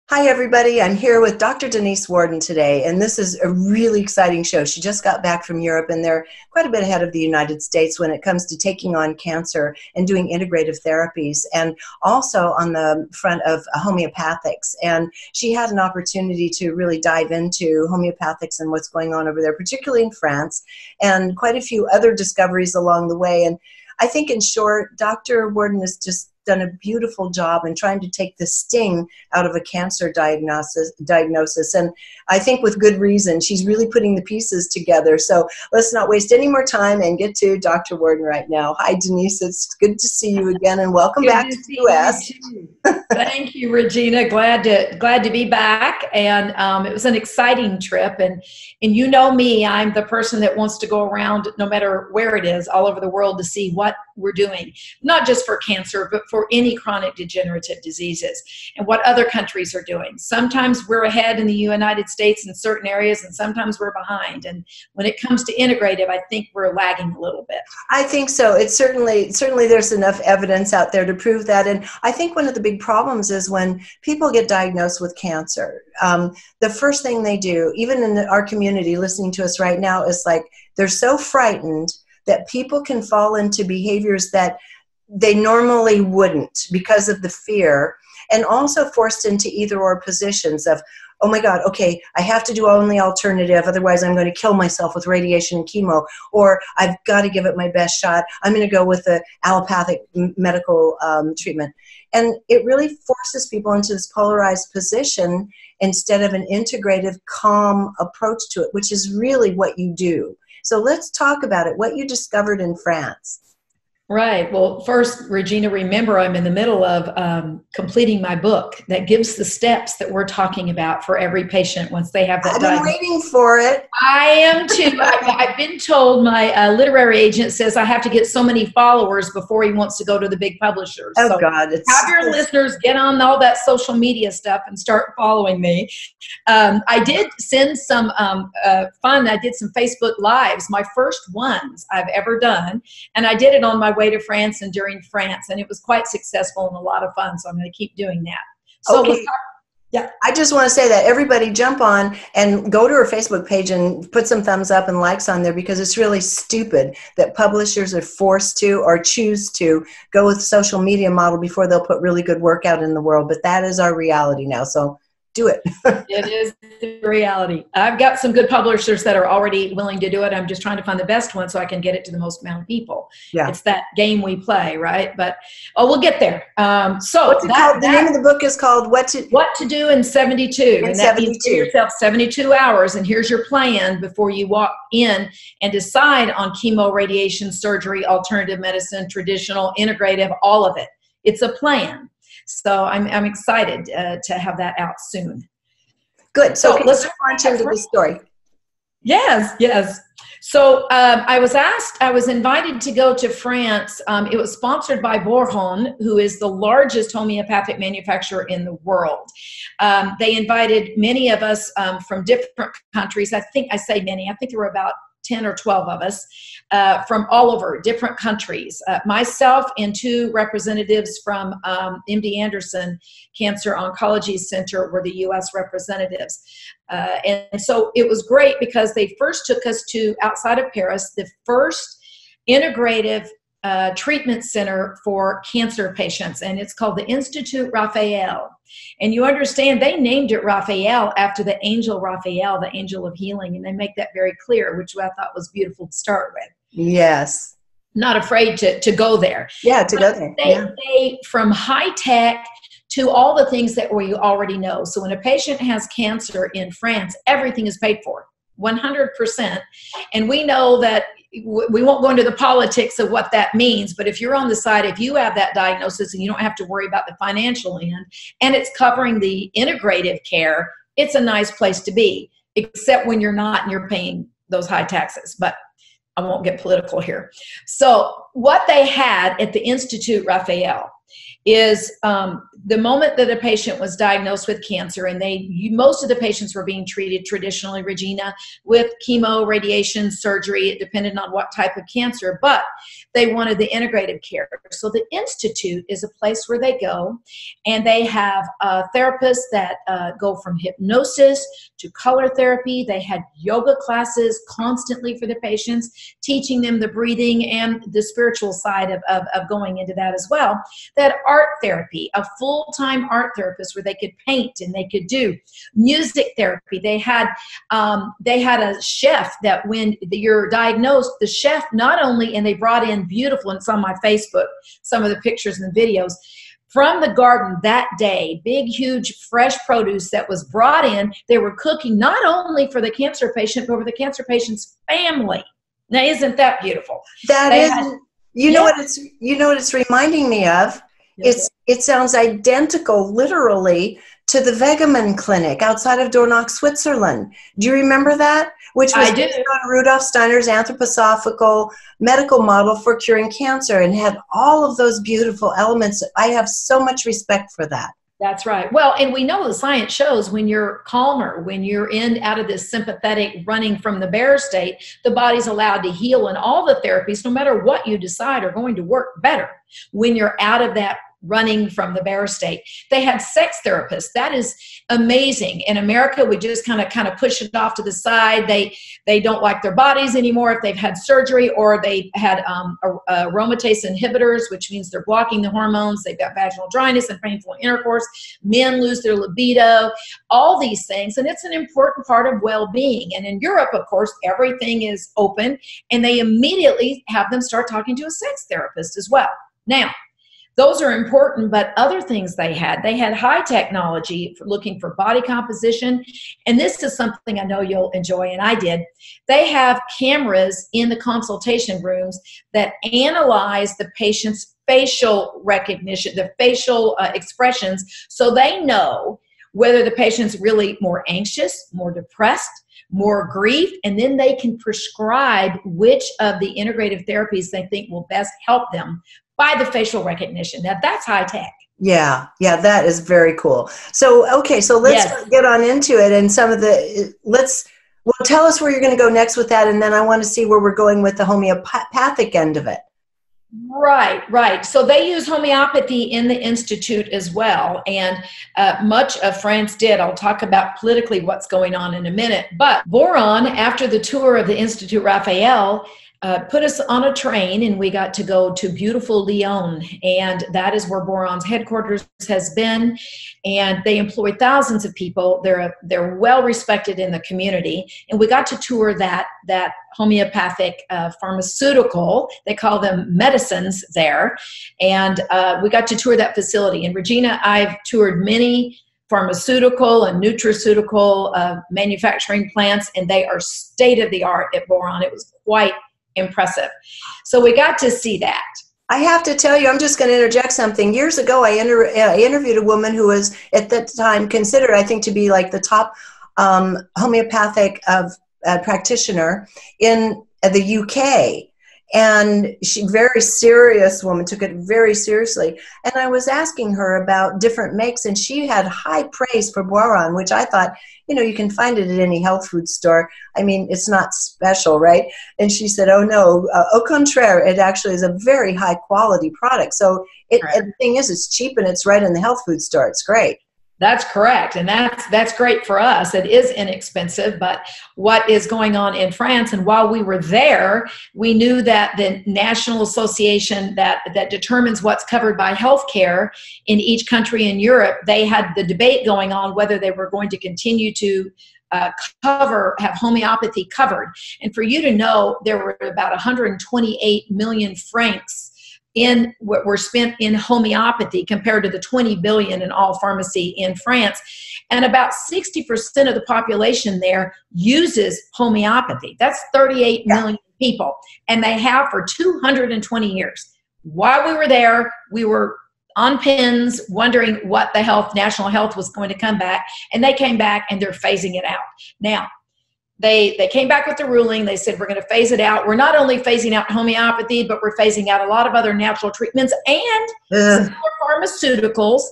Hi, everybody. I'm here with Dr. Donese Worden today, and this is a really exciting show. She just got back from Europe, and they're quite a bit ahead of the United States when it comes to taking on cancer and doing integrative therapies, and also on the front of homeopathics. And she had an opportunity to really dive into homeopathics and what's going on over there, particularly in France, and quite a few other discoveries along the way. And I think, in short, Dr. Worden has just done a beautiful job in trying to take the sting out of a cancer diagnosis. And I think with good reason. She's really putting the pieces together. So let's not waste any more time and get to Dr. Worden right now. Hi, Donese. It's good to see you again, and welcome back to the U.S. Thank you, Regina. Glad to be back. And it was an exciting trip. And you know me, I'm the person that wants to go around, no matter where it is, all over the world to see what we're doing, not just for cancer, but for any chronic degenerative diseases and what other countries are doing. Sometimes we're ahead in the United States in certain areas, and sometimes we're behind. And when it comes to integrative, I think we're lagging a little bit. I think so. It's certainly there's enough evidence out there to prove that. And I think one of the big problems is when people get diagnosed with cancer, the first thing they do, even in our community listening to us right now, is like they're so frightened that people can fall into behaviors that they normally wouldn't because of the fear, and also forced into either or positions of, oh my God, okay, I have to do only alternative, otherwise I'm going to kill myself with radiation and chemo, or I've got to give it my best shot, I'm going to go with the allopathic medical treatment. And it really forces people into this polarized position instead of an integrative, calm approach to it, which is really what you do. So let's talk about it, what you discovered in France. Right. Well, first, Regina, remember I'm in the middle of completing my book that gives the steps that we're talking about for every patient once they have that diagnosis. I've been waiting for it. I am too. I've been told my literary agent says I have to get so many followers before he wants to go to the big publishers. Oh, so God. Have your listeners get on all that social media stuff and start following me. I did send some fun. I did some Facebook Lives, my first ones I've ever done, and I did it on my way to France and during France, and it was quite successful and a lot of fun, so I'm going to keep doing that. So okay. Yeah. I just want to say that everybody jump on and go to her Facebook page and put some thumbs up and likes on there, because it's really stupid that publishers are forced to or choose to go with social media model before they'll put really good work out in the world. But that is our reality now, so do it. It is the reality. I've got some good publishers that are already willing to do it. I'm just trying to find the best one so I can get it to the most amount of people. Yeah. It's that game we play, right? But we'll get there. So what's it called? The name of the book is called What to Do in 72. And that means give yourself 72 hours, and here's your plan before you walk in and decide on chemo, radiation, surgery, alternative medicine, traditional, integrative, all of it. It's a plan. So I'm excited to have that out soon. Good. So let's launch into the story. Yes. So I was invited to go to France. It was sponsored by Worden, who is the largest homeopathic manufacturer in the world. They invited many of us from different countries. I think there were about 10 or 12 of us from all over different countries. Myself and two representatives from MD Anderson Cancer Oncology Center were the U.S. representatives. And so it was great because they first took us to, outside of Paris, the first integrative treatment center for cancer patients, and it's called the Institut Raphael. And you understand they named it Raphael after the angel Raphael, the angel of healing, and they make that very clear, which I thought was beautiful to start with. Yes. Not afraid to go there. Yeah, to go there. They from high tech to all the things that we already know. So when a patient has cancer in France, everything is paid for, 100%. And we know that we won't go into the politics of what that means, but if you're on the side, if you have that diagnosis and you don't have to worry about the financial end, and it's covering the integrative care, it's a nice place to be, except when you're not and you're paying those high taxes. But I won't get political here. So what they had at the Institut Raphael is the moment that a patient was diagnosed with cancer, and most of the patients were being treated traditionally, Regina, with chemo, radiation, surgery. It depended on what type of cancer, but they wanted the integrative care. So the Institute is a place where they go, and they have therapists that go from hypnosis to color therapy. They had yoga classes constantly for the patients, teaching them the breathing and the spiritual side of going into that as well. That art therapy, a full-time art therapist where they could paint and they could do music therapy. They had a chef that when you're diagnosed, the chef not only, and they brought in beautiful, and it's on my Facebook, some of the pictures and the videos, from the garden that day, big, huge, fresh produce that was brought in. They were cooking not only for the cancer patient, but for the cancer patient's family. Now, isn't that beautiful? You know what it's reminding me of? Yes. It sounds identical, literally, to the Vega clinic outside of Dornach, Switzerland. Do you remember that? Which was based on Rudolf Steiner's anthroposophical medical model for curing cancer, and had all of those beautiful elements. I have so much respect for that. That's right. Well, and we know the science shows when you're calmer, when you're out of this sympathetic running from the bear state, the body's allowed to heal, and all the therapies, no matter what you decide, are going to work better when you're out of that running from the bear state. They had sex therapists. That is amazing. In America, we just kind of push it off to the side. They don't like their bodies anymore if they've had surgery, or they had aromatase inhibitors, which means they're blocking the hormones. They've got vaginal dryness and painful intercourse. Men lose their libido, all these things. And it's an important part of well-being. And in Europe, of course, everything is open, and they immediately have them start talking to a sex therapist as well. Now, those are important, but other things they had high technology for looking for body composition. And this is something I know you'll enjoy, and I did. They have cameras in the consultation rooms that analyze the patient's facial recognition, the facial expressions, so they know whether the patient's really more anxious, more depressed, more grief, and then they can prescribe which of the integrative therapies they think will best help them by the facial recognition. Now, that's high tech. Yeah, that is very cool. So, okay, so let's get on into it, and tell us where you're going to go next with that, and then I want to see where we're going with the homeopathic end of it. Right. So they use homeopathy in the Institute as well, and much of France did. I'll talk about politically what's going on in a minute. But Boron, after the tour of the Institut Raphael, put us on a train, and we got to go to beautiful Lyon, and that is where Boron's headquarters has been, and they employ thousands of people. They're well respected in the community, and we got to tour that homeopathic pharmaceutical. They call them medicines there, and we got to tour that facility. And Regina, I've toured many pharmaceutical and nutraceutical manufacturing plants, and they are state of the art at Boron. It was quite impressive. So we got to see that. I have to tell you, I'm just going to interject something. Years ago, I interviewed a woman who was at that time considered, I think, to be like the top homeopathic practitioner in the UK. And very serious woman, took it very seriously. And I was asking her about different makes, and she had high praise for Boron, which I thought, you can find it at any health food store. I mean, it's not special, right? And she said, oh no, au contraire, it actually is a very high quality product. So the thing is, it's cheap and it's right in the health food store. It's great. That's correct. And that's great for us. It is inexpensive, but what is going on in France, and while we were there, we knew that the national association that determines what's covered by healthcare in each country in Europe, they had the debate going on whether they were going to continue to have homeopathy covered. And for you to know, there were about 128 million francs in what were spent in homeopathy compared to the 20 billion in all pharmacy in France. And about 60% of the population there uses homeopathy. That's 38 million people. And they have for 220 years. While we were there, we were on pins wondering what the national health was going to come back. And they came back, and they're phasing it out. Now, They came back with the ruling. They said, we're going to phase it out. We're not only phasing out homeopathy, but we're phasing out a lot of other natural treatments and some more pharmaceuticals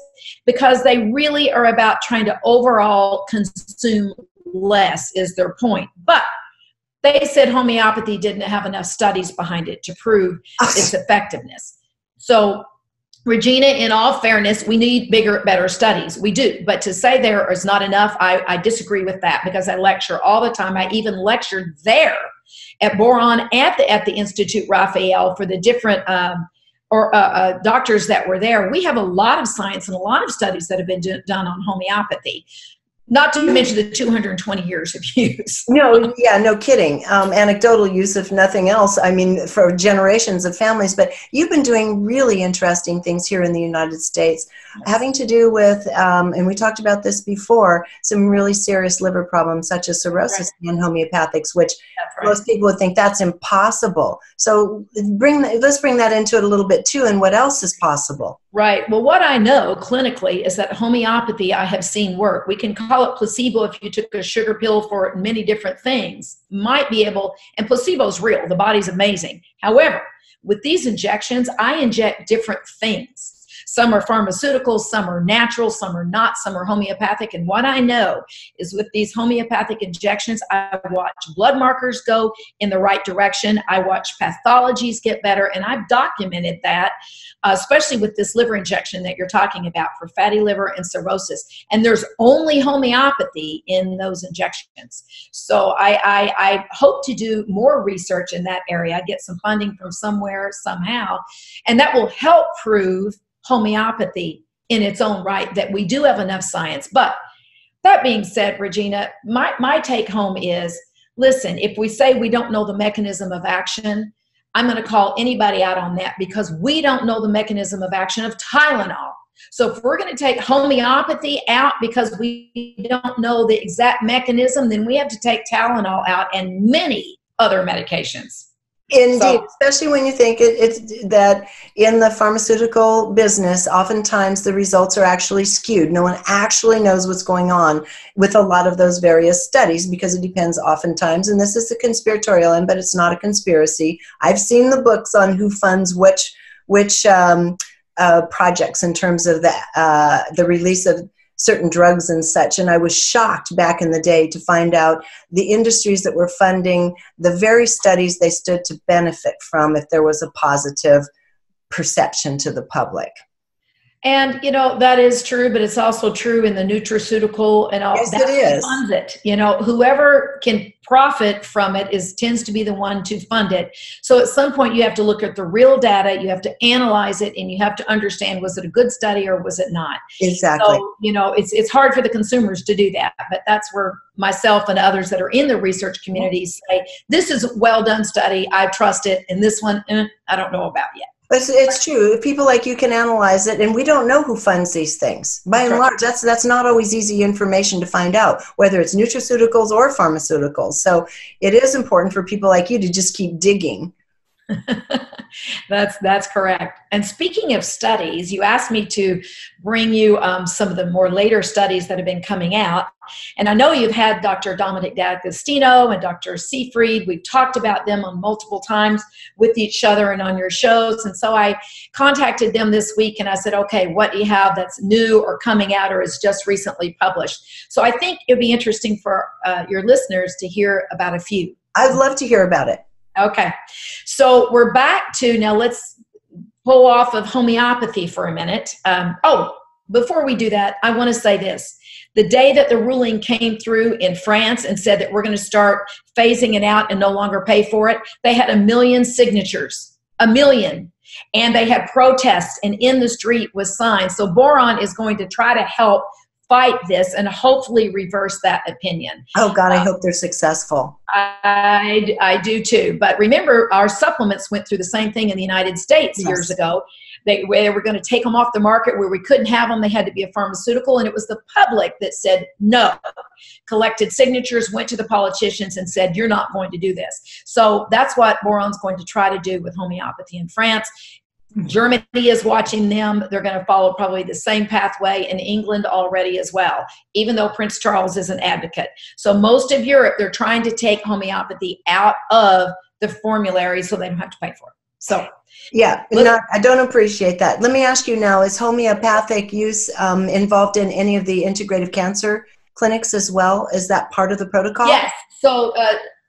because they really are about trying to overall consume less is their point. But they said homeopathy didn't have enough studies behind it to prove its effectiveness. So, Regina, in all fairness, we need bigger, better studies. We do. But to say there is not enough, I disagree with that because I lecture all the time. I even lectured there at Boron at the Institute Raphael for the different doctors that were there. We have a lot of science and a lot of studies that have been done on homeopathy. Not to mention the 220 years of use. No, yeah, no kidding. Anecdotal use, if nothing else, I mean, for generations of families. But you've been doing really interesting things here in the United States, having to do with, and we talked about this before, some really serious liver problems such as cirrhosis and homeopathics, which most people would think that's impossible. So let's bring that into it a little bit too, and what else is possible. Right. Well, what I know clinically is that homeopathy I have seen work. We can call it placebo if you took a sugar pill for it and many different things. Might be able, and placebo is real. The body's amazing. However, with these injections, I inject different things. Some are pharmaceuticals, some are natural, some are not, some are homeopathic. And what I know is with these homeopathic injections, I watch blood markers go in the right direction. I watch pathologies get better. And I've documented that, especially with this liver injection that you're talking about for fatty liver and cirrhosis. And there's only homeopathy in those injections. So I hope to do more research in that area, get some funding from somewhere, somehow, and that will help prove homeopathy in its own right, that we do have enough science. But that being said, Regina, my take home is, listen, if we say we don't know the mechanism of action, I'm going to call anybody out on that because we don't know the mechanism of action of Tylenol. So if we're going to take homeopathy out because we don't know the exact mechanism, then we have to take Tylenol out and many other medications. Indeed, especially when you think it's that in the pharmaceutical business, oftentimes the results are actually skewed. No one actually knows what's going on with a lot of those various studies because it depends oftentimes, and this is the conspiratorial end, but it's not a conspiracy. I've seen the books on who funds which projects in terms of the release of certain drugs and such. And I was shocked back in the day to find out the industries that were funding the very studies they stood to benefit from if there was a positive perception to the public. And, you know, that is true, but it's also true in the nutraceutical and all. Yes, that. It is. Funds it. You know, whoever can profit from it tends to be the one to fund it. So at some point you have to look at the real data, you have to analyze it, and you have to understand, was it a good study or was it not? Exactly. So, you know, it's hard for the consumers to do that, but that's where myself and others that are in the research community say, this is a well done study, I trust it, and this one, I don't know about yet. It's true. People like you can analyze it, and we don't know who funds these things. By and large, that's not always easy information to find out, whether it's nutraceuticals or pharmaceuticals. So it is important for people like you to just keep digging. That's correct. And speaking of studies, you asked me to bring you some of the more later studies that have been coming out. And I know you've had Dr. Dominic D'Agostino and Dr. Seyfried. We've talked about them on multiple times with each other and on your shows. And so I contacted them this week and I said, okay, what do you have that's new or coming out or is just recently published? So I think it'd be interesting for your listeners to hear about a few. I'd love to hear about it. Okay. So we're back to, now let's pull off of homeopathy for a minute. Before we do that, I want to say this. The day that the ruling came through in France and said that we're going to start phasing it out and no longer pay for it, they had 1 million signatures, 1 million. And they had protests, and in the street was signs. So Boron is going to try to help fight this and hopefully reverse that opinion. Oh God, I hope they're successful. I do too. But remember, our supplements went through the same thing in the United States years ago. They were going to take them off the market where we couldn't have them. They had to be a pharmaceutical, and it was the public that said no. Collected signatures, went to the politicians and said, you're not going to do this. So that's what Boron's going to try to do with homeopathy in France. Germany is watching them. They're going to follow probably the same pathway in England already as well, even though Prince Charles is an advocate. So most of Europe, they're trying to take homeopathy out of the formulary so they don't have to pay for it. So yeah, I don't appreciate that. Let me ask you now, is homeopathic use involved in any of the integrative cancer clinics as well? Is that part of the protocol? Yes. So,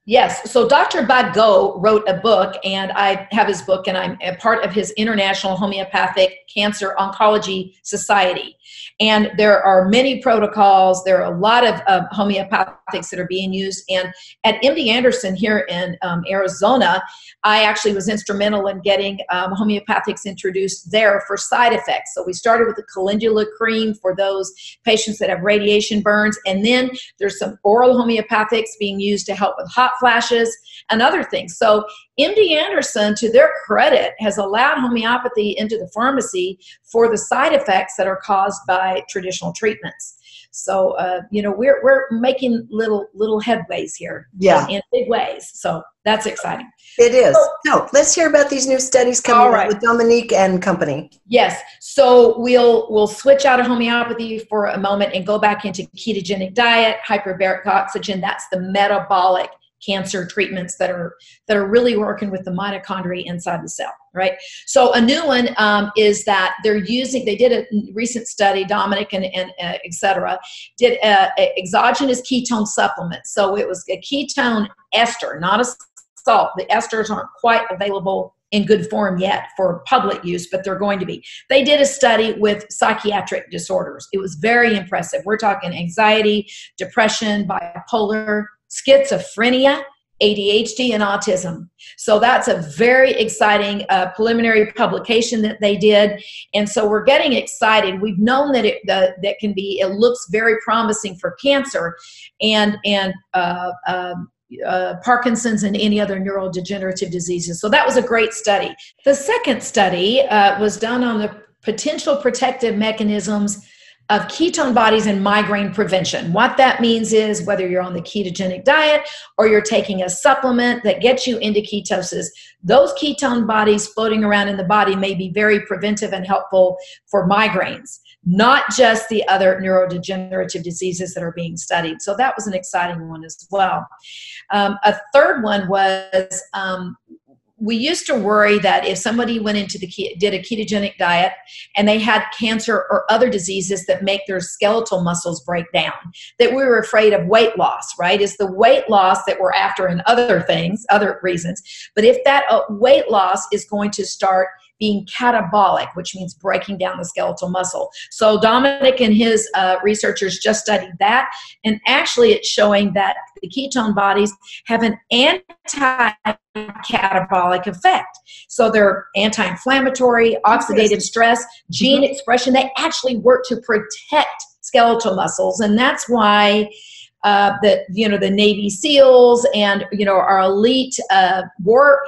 yes. So Dr. Bago wrote a book, and I have his book, and I'm a part of his International Homeopathic Cancer Oncology Society. And there are many protocols. There are a lot of homeopathics that are being used. And at MD Anderson here in Arizona, I actually was instrumental in getting homeopathics introduced there for side effects. So we started with the calendula cream for those patients that have radiation burns. And then there's some oral homeopathics being used to help with hot flashes and other things. So MD Anderson, to their credit, has allowed homeopathy into the pharmacy for the side effects that are caused by traditional treatments. So, we're making little headways here, in big ways. So that's exciting. It is. So let's hear about these new studies coming out with Dominique and company. Yes. So we'll switch out of homeopathy for a moment and go back into ketogenic diet, hyperbaric oxygen. That's the metabolic cancer treatments that are really working with the mitochondria inside the cell, right? So a new one is that they did a recent study, Dominic and et cetera, did a exogenous ketone supplement. So it was a ketone ester, not a salt. The esters aren't quite available in good form yet for public use, but they're going to be. They did a study with psychiatric disorders. It was very impressive. We're talking anxiety, depression, bipolar, schizophrenia, ADHD, and autism. So that's a very exciting preliminary publication that they did. And so we're getting excited. We've known that it looks very promising for cancer and Parkinson's and any other neurodegenerative diseases. So that was a great study. The second study was done on the potential protective mechanisms of ketone bodies and migraine prevention. What that means is whether you're on the ketogenic diet or you're taking a supplement that gets you into ketosis, those ketone bodies floating around in the body may be very preventive and helpful for migraines, not just the other neurodegenerative diseases that are being studied. So that was an exciting one as well. A third one was we used to worry that if somebody went into did a ketogenic diet and they had cancer or other diseases that make their skeletal muscles break down, that we were afraid of weight loss, right? It's the weight loss that we're after in other things, other reasons. But if that weight loss is going to start being catabolic, which means breaking down the skeletal muscle. So Dominic and his researchers just studied that, and actually it's showing that the ketone bodies have an anti-catabolic effect. So they're anti-inflammatory, oxidative stress, gene expression. They actually work to protect skeletal muscles, and that's why the Navy SEALs and our elite war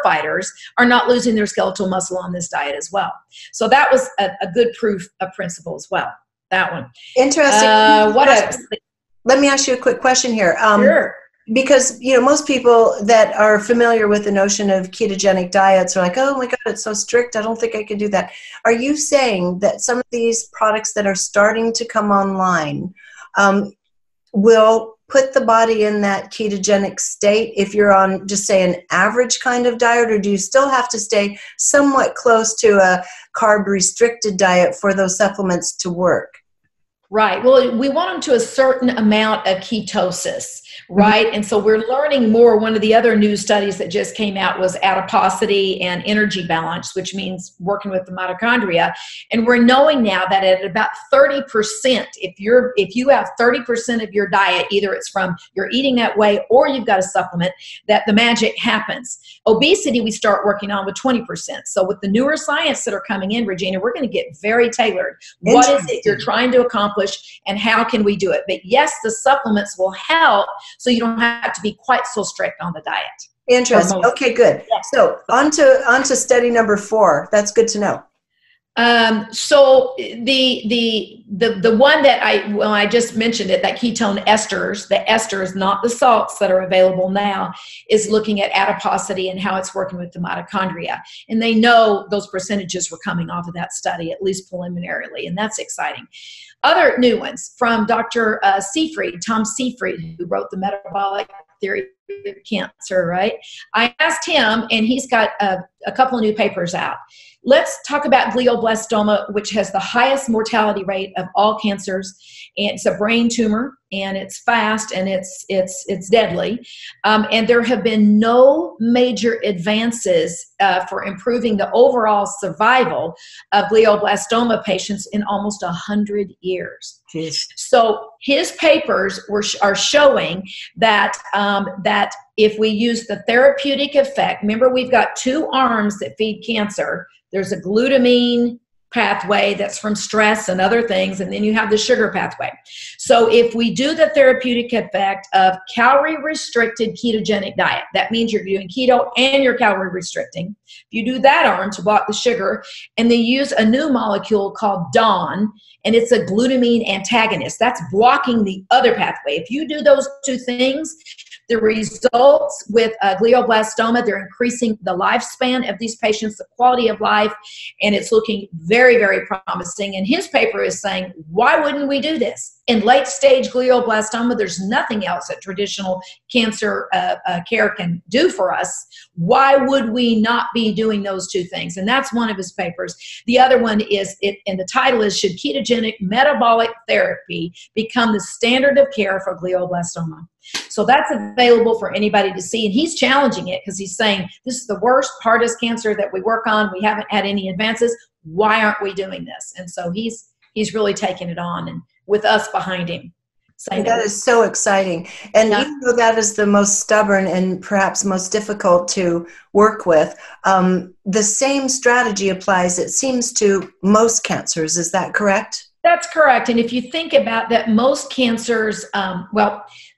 fighters are not losing their skeletal muscle on this diet as well. So that was a good proof of principle as well. That one. Interesting. What else? Let me ask you a quick question here. Sure. Because most people that are familiar with the notion of ketogenic diets are like, oh my God, it's so strict, I don't think I can do that. Are you saying that some of these products that are starting to come online will put the body in that ketogenic state if you're on, just say, an average kind of diet, or do you still have to stay somewhat close to a carb-restricted diet for those supplements to work? Right. Well, we want them to a certain amount of ketosis, right? And so we're learning more. One of the other new studies that just came out was adiposity and energy balance, which means working with the mitochondria. And we're knowing now that at about 30%, if you have 30% of your diet, either it's from you're eating that way or you've got a supplement, that the magic happens. Obesity, we start working on with 20%. So with the newer science that are coming in, Regina, we're going to get very tailored. What is it you're trying to accomplish and how can we do it? But yes, the supplements will help so you don't have to be quite so strict on the diet. Interesting. Okay, good. Yeah. So on to study number 4. That's good to know. So the one that I just mentioned it, that ketone esters, the esters, not the salts that are available now, is looking at adiposity and how it's working with the mitochondria. And they know those percentages were coming off of that study, at least preliminarily, and that's exciting. Other new ones from Dr. Seyfried, Tom Seyfried, who wrote the Metabolic Theory cancer, right? I asked him, and he's got a couple of new papers out. Let's talk about glioblastoma, which has the highest mortality rate of all cancers. And it's a brain tumor, and it's fast, and it's deadly. And there have been no major advances for improving the overall survival of glioblastoma patients in almost 100 years. Jeez. So his papers are showing that that if we use the therapeutic effect, remember we've got two arms that feed cancer. There's a glutamine pathway that's from stress and other things, and then you have the sugar pathway. So if we do the therapeutic effect of calorie restricted ketogenic diet, that means you're doing keto and you're calorie restricting. If you do that arm to block the sugar, and they use a new molecule called DON, and it's a glutamine antagonist, that's blocking the other pathway. If you do those two things, the results with glioblastoma, they're increasing the lifespan of these patients, the quality of life, and it's looking very, very promising. And his paper is saying, why wouldn't we do this? In late stage glioblastoma, there's nothing else that traditional cancer care can do for us. Why would we not be doing those two things? And that's one of his papers. The other one is, and the title is, Should Ketogenic Metabolic Therapy Become the Standard of Care for Glioblastoma? So that's available for anybody to see. And he's challenging it because he's saying, this is the worst, hardest cancer that we work on. We haven't had any advances. Why aren't we doing this? And so he's really taking it on, and with us behind him. That is so exciting. And yeah. Even though that is the most stubborn and perhaps most difficult to work with, the same strategy applies, it seems, to most cancers. Is that correct? That's correct. And if you think about that, most cancers,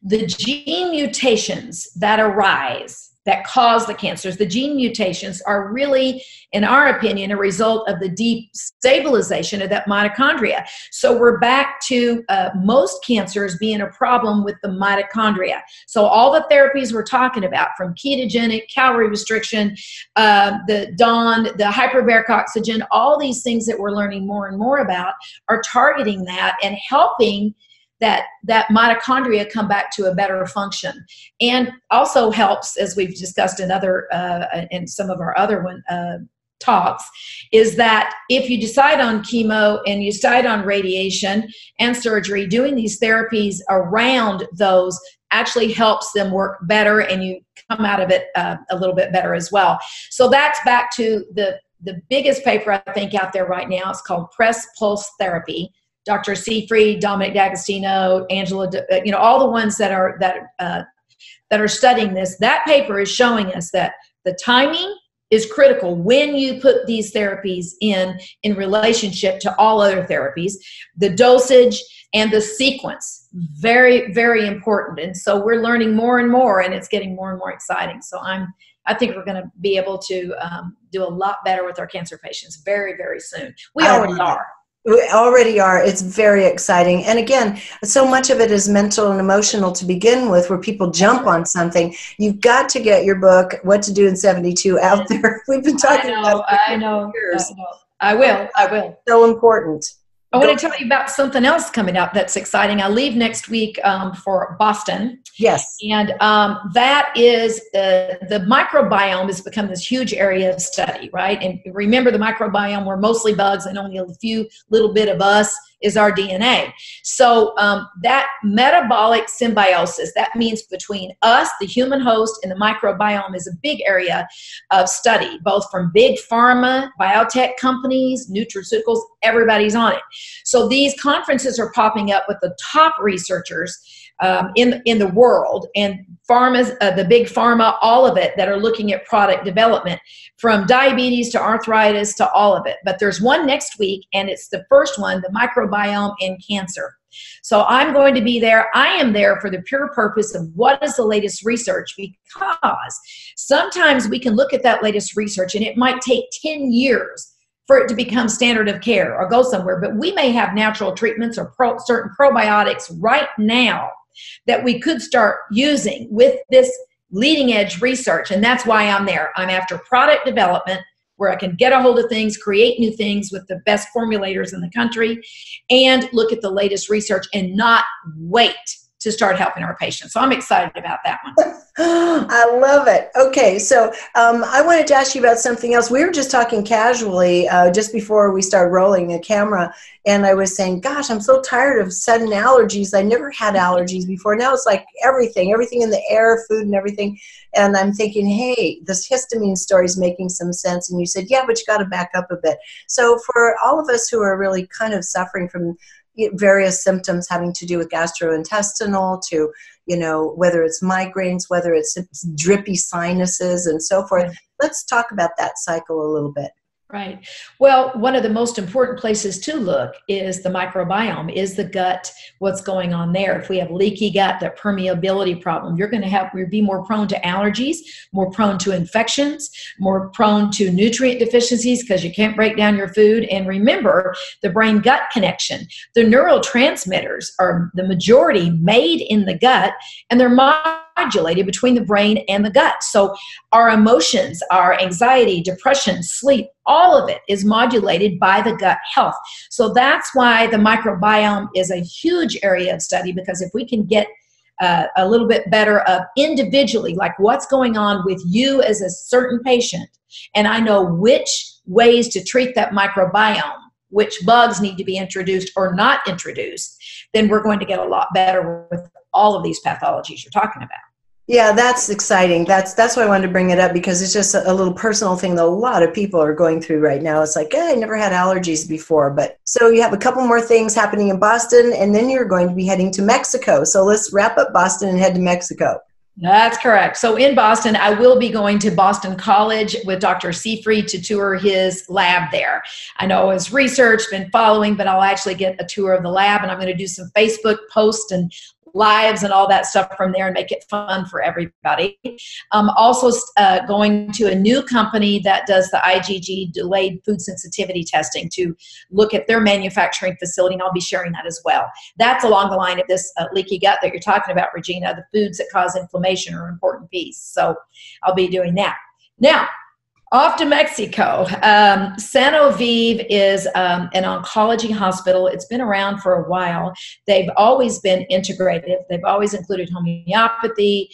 the gene mutations that arise, that cause the cancers, the gene mutations are really, in our opinion, a result of the destabilization of that mitochondria. So we're back to most cancers being a problem with the mitochondria. So all the therapies we're talking about, from ketogenic, calorie restriction, the DON, the hyperbaric oxygen, all these things that we're learning more and more about are targeting that and helping that mitochondria come back to a better function. And also helps, as we've discussed in in some of our other talks, is that if you decide on chemo and you decide on radiation and surgery, doing these therapies around those actually helps them work better, and you come out of it a little bit better as well. So that's back to the biggest paper I think out there right now. It's called Press Pulse Therapy. Dr. Seafried, Dominic D'Agostino, Angela, all the ones that are studying this. That paper is showing us that the timing is critical when you put these therapies in relationship to all other therapies. The dosage and the sequence, very, very important. And so we're learning more and more, and it's getting more and more exciting. So I think we're going to be able to do a lot better with our cancer patients very, very soon. We already are. We already are. It's very exciting. And again, so much of it is mental and emotional to begin with, where people jump on something. You've got to get your book, What to Do in 72, out there. We've been talking about it for years. I will. So important. I want to tell you about something else coming up that's exciting. I leave next week for Boston. Yes. And that is the microbiome has become this huge area of study, right? And remember, the microbiome, we're mostly bugs, and only a few little bit of us is our DNA. So that metabolic symbiosis, that means between us, the human host, and the microbiome, is a big area of study, both from big pharma, biotech companies, nutraceuticals, everybody's on it. So these conferences are popping up with the top researchers in the world, and pharmas, the big pharma, all of it, that are looking at product development, from diabetes to arthritis to all of it. But there's one next week, and it's the first one, the microbiome in cancer. So I'm going to be there. I am there for the pure purpose of what is the latest research, because sometimes we can look at that latest research and it might take 10 years for it to become standard of care or go somewhere. But we may have natural treatments or certain probiotics right now that we could start using with this leading edge research. And that's why I'm there. I'm after product development, where I can get a hold of things, create new things with the best formulators in the country, and look at the latest research and not wait to start helping our patients. So I'm excited about that one. I love it. Okay, so I wanted to ask you about something else. We were just talking casually just before we started rolling the camera, and I was saying, gosh, I'm so tired of sudden allergies. I never had allergies before. Now it's like everything in the air, food and everything. And I'm thinking, hey, this histamine story is making some sense. And you said, yeah, but you got to back up a bit. So for all of us who are really kind of suffering from various symptoms having to do with gastrointestinal to, whether it's migraines, whether it's drippy sinuses and so forth. Right. Let's talk about that cycle a little bit. Right. Well, one of the most important places to look is the microbiome, is the gut, what's going on there. If we have leaky gut, that permeability problem, you're going to be more prone to allergies, more prone to infections, more prone to nutrient deficiencies because you can't break down your food. And remember the brain-gut connection. The neurotransmitters are the majority made in the gut, and they're modulated between the brain and the gut. So our emotions, our anxiety, depression, sleep, all of it is modulated by the gut health. So that's why the microbiome is a huge area of study, because if we can get a little bit better of individually, like what's going on with you as a certain patient, and I know which ways to treat that microbiome, which bugs need to be introduced or not introduced, then we're going to get a lot better with all of these pathologies you're talking about. Yeah, that's exciting. That's why I wanted to bring it up, because it's just a little personal thing that a lot of people are going through right now. It's like, I never had allergies before. But so you have a couple more things happening in Boston, and then you're going to be heading to Mexico. So let's wrap up Boston and head to Mexico. That's correct. So in Boston, I will be going to Boston College with Dr. Seafried to tour his lab there. I know his research, been following, but I'll actually get a tour of the lab, and I'm going to do some Facebook posts and lives and all that stuff from there and make it fun for everybody. Also going to a new company that does the IgG delayed food sensitivity testing to look at their manufacturing facility, and I'll be sharing that as well. That's along the line of this leaky gut that you're talking about, Regina. The foods that cause inflammation are an important piece. So I'll be doing that. Now, off to Mexico. Sanoviv is an oncology hospital. It's been around for a while. They've always been integrative. They've always included homeopathy.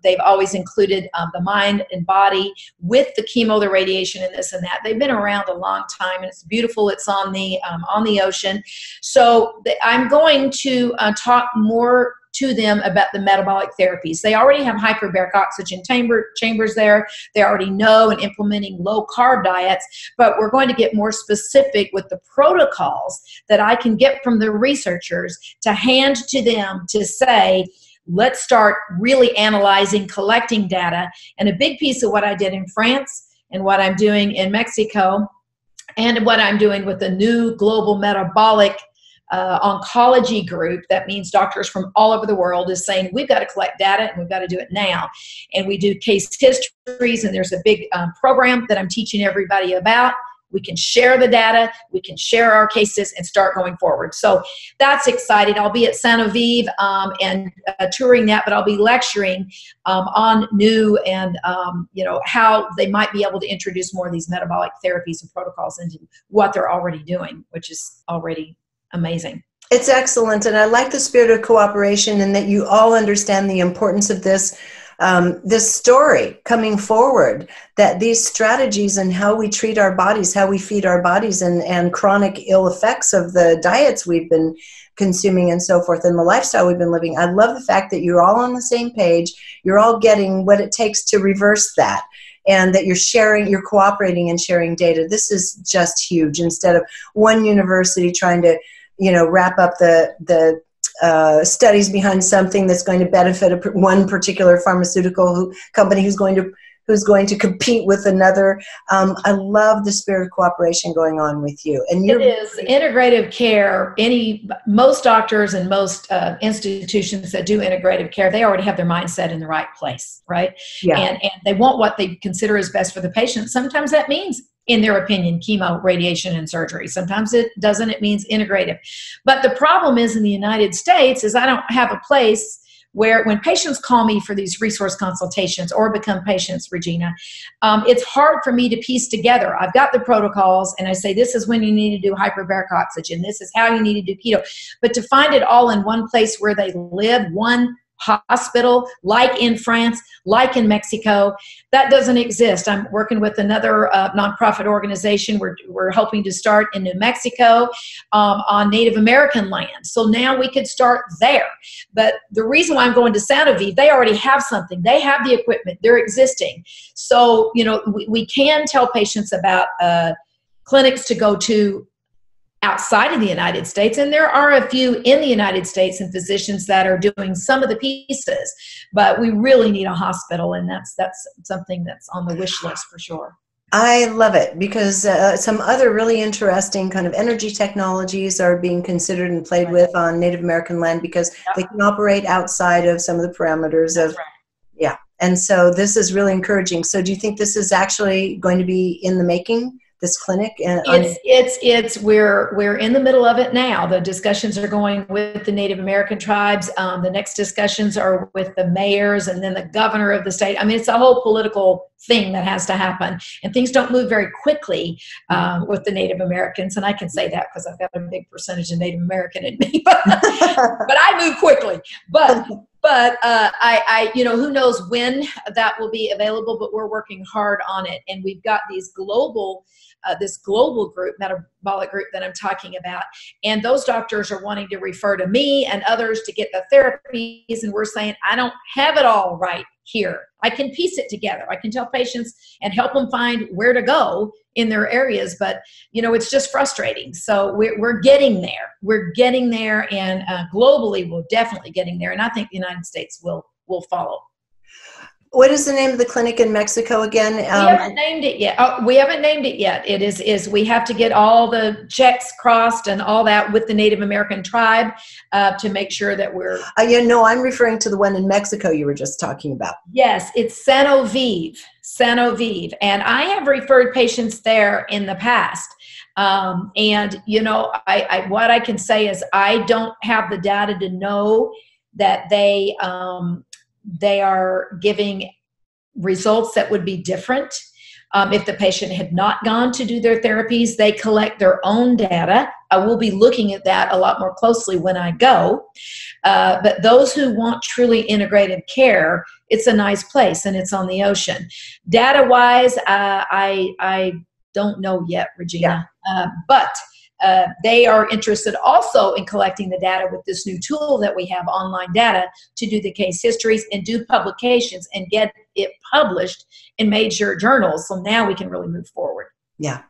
They've always included the mind and body with the chemo, the radiation, and this and that. They've been around a long time, and it's beautiful. It's on the ocean. So I'm going to talk more to them about the metabolic therapies. They already have hyperbaric oxygen chambers there. They already know and implementing low carb diets, but we're going to get more specific with the protocols that I can get from the researchers to hand to them to say, let's start really analyzing, collecting data. And a big piece of what I did in France and what I'm doing in Mexico and what I'm doing with the new global metabolic oncology group, that means doctors from all over the world, is saying we've got to collect data and we've got to do it now. And we do case histories, and there's a big program that I'm teaching everybody about. We can share the data, we can share our cases and start going forward. So that's exciting. I'll be at Sanoviv and touring that, but I'll be lecturing on new and how they might be able to introduce more of these metabolic therapies and protocols into what they're already doing, which is already amazing. It's excellent. And I like the spirit of cooperation, and that you all understand the importance of this story coming forward, that these strategies and how we treat our bodies, how we feed our bodies, and chronic ill effects of the diets we've been consuming and so forth, and the lifestyle we've been living. I love the fact that you're all on the same page. You're all getting what it takes to reverse that, and that you're cooperating and sharing data. This is just huge. Instead of one university trying to wrap up the studies behind something that's going to benefit one particular pharmaceutical company who's going to compete with another. I love the spirit of cooperation going on with you. And it is integrative care. Most doctors and most institutions that do integrative care, they already have their mindset in the right place, right? Yeah. And they want what they consider is best for the patient. Sometimes that means, in their opinion, chemo, radiation, and surgery. Sometimes it doesn't. It means integrative. But the problem is, in the United States, is I don't have a place where when patients call me for these resource consultations or become patients, Regina, it's hard for me to piece together. I've got the protocols and I say, this is when you need to do hyperbaric oxygen. This is how you need to do keto. But to find it all in one place where they live, one hospital, like in France, like in Mexico, that doesn't exist. I'm working with another nonprofit organization. We're helping to start in New Mexico on Native American land. So now we could start there. But the reason why I'm going to Santa Fe, they already have something. They have the equipment. They're existing. So, you know, we can tell patients about clinics to go to outside of the United States, and there are a few in the United States and physicians that are doing some of the pieces, but we really need a hospital, and that's something that's on the wish list for sure. I love it because some other really interesting kind of energy technologies are being considered and played with on Native American land because they can operate outside of some of the parameters of, yeah. And so this is really encouraging. So do you think this is actually going to be in the making? This clinic? We're in the middle of it now. The discussions are going with the Native American tribes. The next discussions are with the mayors and then the governor of the state. I mean, it's a whole political thing that has to happen, and things don't move very quickly with the Native Americans. And I can say that because I've got a big percentage of Native American in me, but I move quickly. But I, you know, who knows when that will be available, but we're working hard on it. And we've got these this global group, metabolic group that I'm talking about. And those doctors are wanting to refer to me and others to get the therapies. And we're saying, I don't have it all right here. I can piece it together. I can tell patients and help them find where to go in their areas. But, you know, it's just frustrating. So we're getting there. We're getting there. And globally, we're definitely getting there. And I think the United States will follow. What is the name of the clinic in Mexico again? We haven't named it yet. Oh, we haven't named it yet. It is we have to get all the checks crossed and all that with the Native American tribe to make sure that we're. Yeah, no, I'm referring to the one in Mexico you were just talking about. Yes, it's Santa Fe. And I have referred patients there in the past. And, you know, I what I can say is I don't have the data to know that they are giving results that would be different. If the patient had not gone to do their therapies, they collect their own data. I will be looking at that a lot more closely when I go. But those who want truly integrative care, it's a nice place and it's on the ocean. Data-wise, I don't know yet, Regina. Yeah. But they are interested also in collecting the data with this new tool that we have, online data, to do the case histories and do publications and get it published in major journals. So now we can really move forward. Yeah.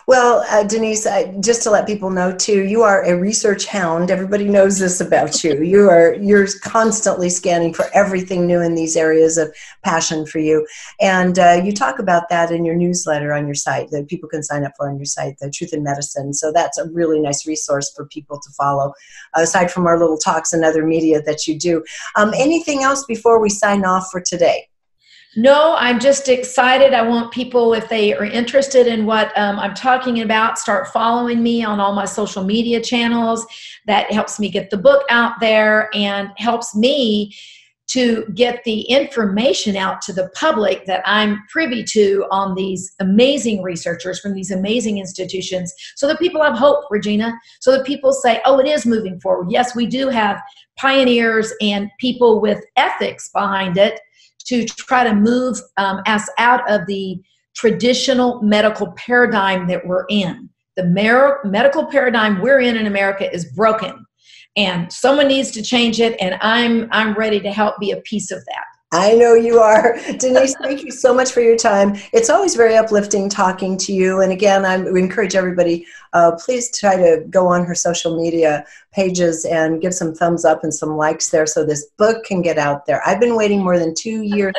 Well, Denise, just to let people know too, you are a research hound. Everybody knows this about you. You're constantly scanning for everything new in these areas of passion for you. And you talk about that in your newsletter on your site that people can sign up for on your site, The Truth in Medicine. So that's a really nice resource for people to follow, aside from our little talks and other media that you do. Anything else before we sign off for today? No, I'm just excited. I want people, if they are interested in what I'm talking about, start following me on all my social media channels. That helps me get the book out there and helps me to get the information out to the public that I'm privy to on these amazing researchers from these amazing institutions, so that people have hope, Regina, so that people say, oh, it is moving forward. Yes, we do have pioneers and people with ethics behind it to try to move us out of the traditional medical paradigm that we're in. The medical paradigm we're in America is broken, and someone needs to change it, and I'm ready to help be a piece of that. I know you are. Denise, thank you so much for your time. It's always very uplifting talking to you. And again, we encourage everybody, please try to go on her social media pages and give some thumbs up and some likes there so this book can get out there. I've been waiting more than 2 years,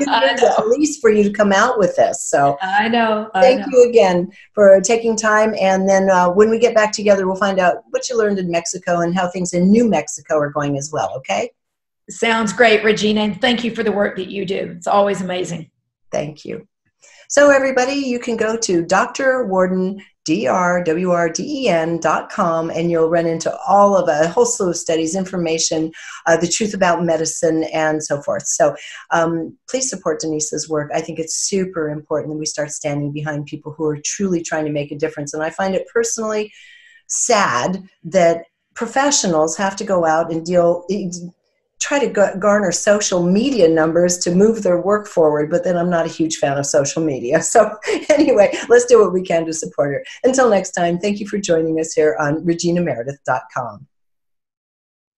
at least, for you to come out with this. So I know. Thank you again for taking time. And then when we get back together, we'll find out what you learned in Mexico and how things in New Mexico are going as well. Okay? Sounds great, Regina, and thank you for the work that you do. It's always amazing. Thank you. So everybody, you can go to drwarden.com drwrden.com, and you'll run into all of a whole slew of studies, information, the truth about medicine, and so forth. So please support Denise's work. I think it's super important that we start standing behind people who are truly trying to make a difference. And I find it personally sad that professionals have to go out and try to garner social media numbers to move their work forward, but then I'm not a huge fan of social media. So anyway, let's do what we can to support her. Until next time, thank you for joining us here on reginameredith.com.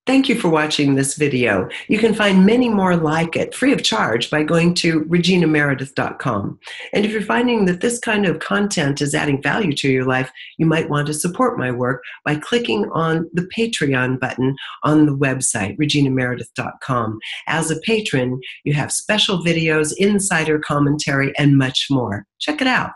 Thank you for watching this video. You can find many more like it free of charge by going to reginameredith.com. And if you're finding that this kind of content is adding value to your life, you might want to support my work by clicking on the Patreon button on the website, reginameredith.com. As a patron, you have special videos, insider commentary, and much more. Check it out.